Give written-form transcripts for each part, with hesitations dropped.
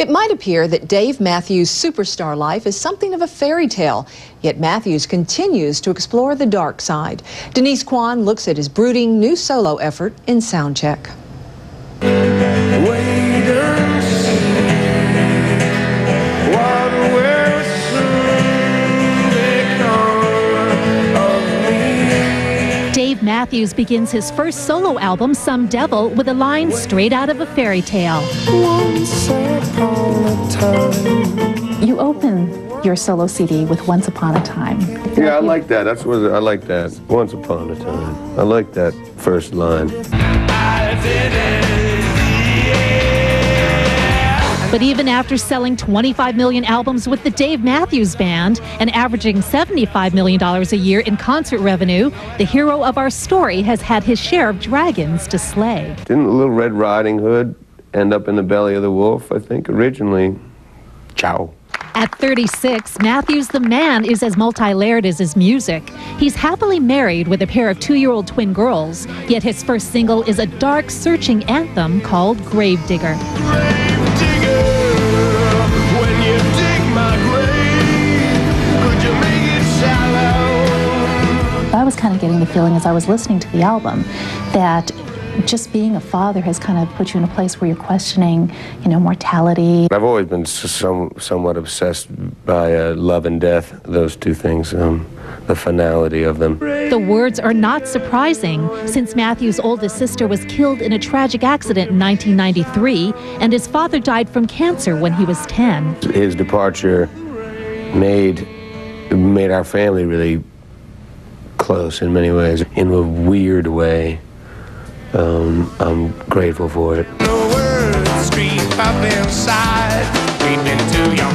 It might appear that Dave Matthews' superstar life is something of a fairy tale, yet Matthews continues to explore the dark side. Denise Kwan looks at his brooding new solo effort in Soundcheck. Dave Matthews begins his first solo album, Some Devil, with a line straight out of a fairy tale. Once upon a time. You open your solo CD with Once Upon a Time. Yeah, I like that. That's what I like that. Once upon a time. I like that first line. But even after selling 25 million albums with the Dave Matthews Band and averaging $75 million a year in concert revenue, the hero of our story has had his share of dragons to slay. Didn't Little Red Riding Hood end up in the belly of the wolf, I think, originally? Ciao. At 36, Matthews the man is as multi-layered as his music. He's happily married with a pair of 2-year-old twin girls, yet his first single is a dark, searching anthem called Gravedigger. I was kind of getting the feeling as I was listening to the album that just being a father has kind of put you in a place where you're questioning, mortality. I've always been somewhat obsessed by love and death, those two things, the finality of them. The words are not surprising, since Matthews' oldest sister was killed in a tragic accident in 1993, and his father died from cancer when he was 10. His departure made our family really close in many ways. In a weird way, I'm grateful for it.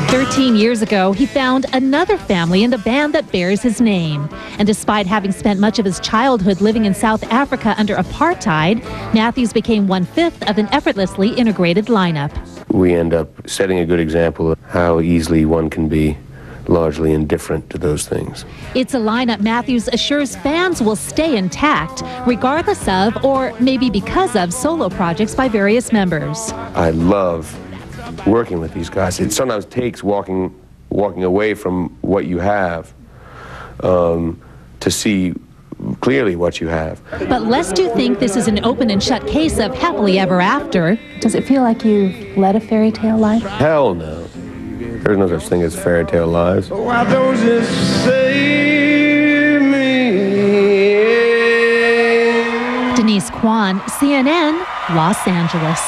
13 years ago, he found another family in the band that bears his name. And despite having spent much of his childhood living in South Africa under apartheid, Matthews became 1/5 of an effortlessly integrated lineup. We end up setting a good example of how easily one can be largely indifferent to those things. It's a lineup Matthews assures fans will stay intact, regardless of, or maybe because of, solo projects by various members. I love working with these guys. It sometimes takes walking away from what you have to see clearly what you have. But lest you think this is an open and shut case of happily ever after. Does it feel like you've led a fairy tale life? Hell no. There's no such thing as fairy tale lives. Why don't you save me? Denise Kwan, CNN, Los Angeles.